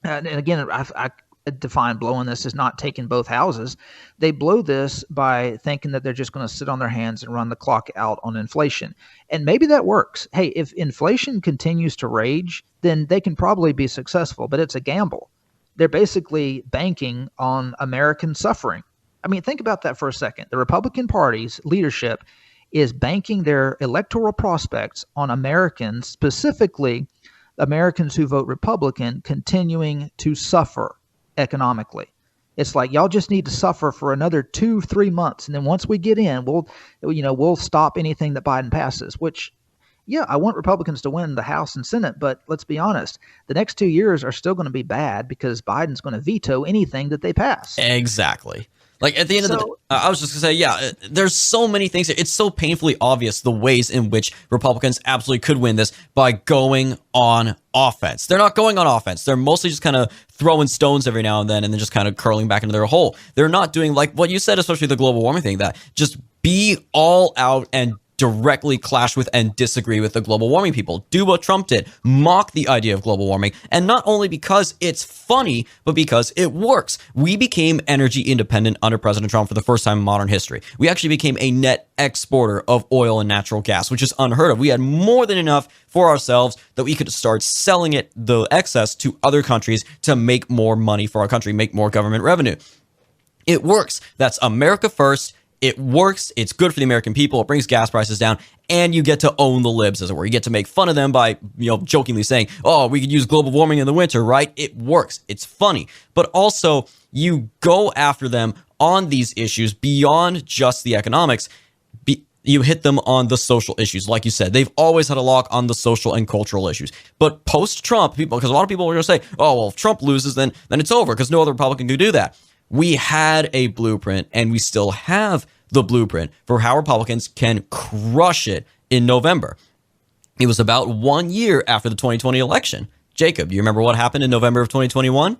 And again, I define blowing this as not taking both houses. They blow this by thinking that they're just going to sit on their hands and run the clock out on inflation. And maybe that works. Hey, if inflation continues to rage, then they can probably be successful, but it's a gamble. They're basically banking on American suffering. I mean, think about that for a second. The Republican Party's leadership is banking their electoral prospects on Americans, specifically Americans who vote Republican, continuing to suffer economically. It's like, y'all just need to suffer for another 2-3 months, and then once we get in, we'll stop anything that Biden passes. Which, yeah, I want Republicans to win the House and Senate, but let's be honest, the next 2 years are still going to be bad because Biden's going to veto anything that they pass. Exactly. Like, at the end of the day, I was just going to say, there's so many things. It's so painfully obvious the ways in which Republicans absolutely could win this by going on offense. They're not going on offense. They're mostly just kind of throwing stones every now and then just kind of curling back into their hole. They're not doing like what you said, especially the global warming thing, that just be all out and directly clash with and disagree with the global warming people. Do what Trump did. Mock the idea of global warming. And not only because it's funny, but because it works. We became energy independent under President Trump for the first time in modern history. We actually became a net exporter of oil and natural gas, which is unheard of. We had more than enough for ourselves that we could start selling it, the excess, to other countries to make more money for our country, make more government revenue. It works. That's America first. It works. It's good for the American people. It brings gas prices down, and you get to own the libs, as it were. You get to make fun of them by, jokingly saying, "Oh, we could use global warming in the winter," right? It works. It's funny, but also you go after them on these issues beyond just the economics. You hit them on the social issues, like you said. They've always had a lock on the social and cultural issues. But post-Trump, because a lot of people are going to say, "Oh, well, if Trump loses, then it's over," because no other Republican could do that. We had a blueprint, and we still have the blueprint for how Republicans can crush it in November. It was about 1 year after the 2020 election. Jacob, do you remember what happened in November of 2021?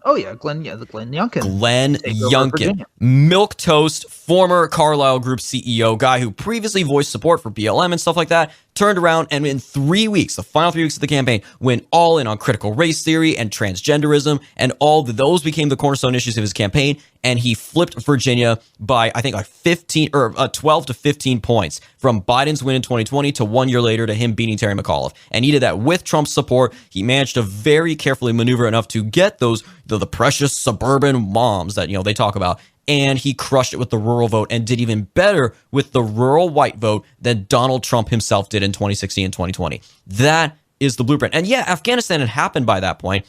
Oh, yeah, Glenn Youngkin. Glenn Youngkin, milquetoast, former Carlyle Group CEO, guy who previously voiced support for BLM and stuff like that, turned around and in 3 weeks, the final 3 weeks of the campaign, went all in on critical race theory and transgenderism, and those became the cornerstone issues of his campaign, and he flipped Virginia by, I think, 12 to 15 points from Biden's win in 2020 to 1 year later to him beating Terry McAuliffe. And he did that with Trump's support. He managed to very carefully maneuver enough to get the precious suburban moms that, they talk about. And he crushed it with the rural vote and did even better with the rural white vote than Donald Trump himself did in 2016 and 2020. That is the blueprint. And yeah, Afghanistan had happened by that point,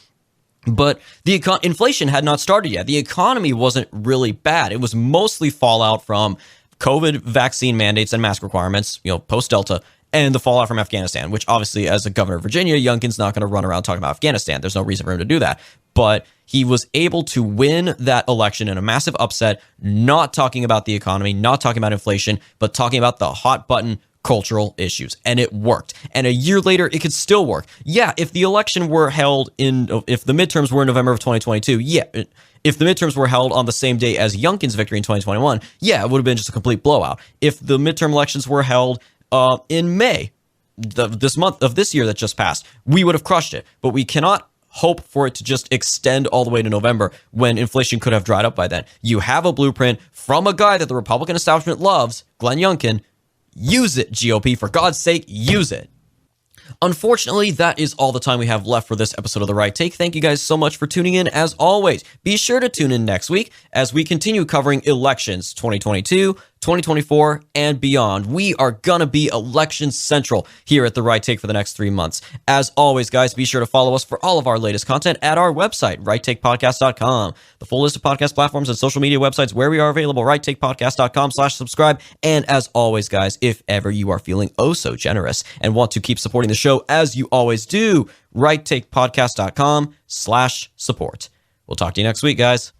but the inflation had not started yet. The economy wasn't really bad. It was mostly fallout from COVID vaccine mandates and mask requirements, post-Delta, and the fallout from Afghanistan, which obviously, as a governor of Virginia, Youngkin's not going to run around talking about Afghanistan. There's no reason for him to do that. But he was able to win that election in a massive upset, not talking about the economy, not talking about inflation, but talking about the hot button cultural issues. And it worked. And a year later, it could still work. Yeah, if the election were held if the midterms were in November of 2022, yeah, if the midterms were held on the same day as Youngkin's victory in 2021, yeah, it would have been just a complete blowout. If the midterm elections were held in May, this year that just passed, we would have crushed it. But we cannot hope for it to just extend all the way to November when inflation could have dried up by then. You have a blueprint from a guy that the Republican establishment loves, Glenn Youngkin. Use it, GOP. For God's sake, use it. Unfortunately, that is all the time we have left for this episode of The Right Take. Thank you guys so much for tuning in. As always, be sure to tune in next week as we continue covering elections 2022, 2024, and beyond. We are gonna be election central here at The Right Take for the next 3 months. As always, guys, be sure to follow us for all of our latest content at our website, righttakepodcast.com. The full list of podcast platforms and social media websites where we are available, righttakepodcast.com/subscribe. And as always, guys, if ever you are feeling oh so generous and want to keep supporting the show as you always do, righttakepodcast.com/support. We'll talk to you next week, guys.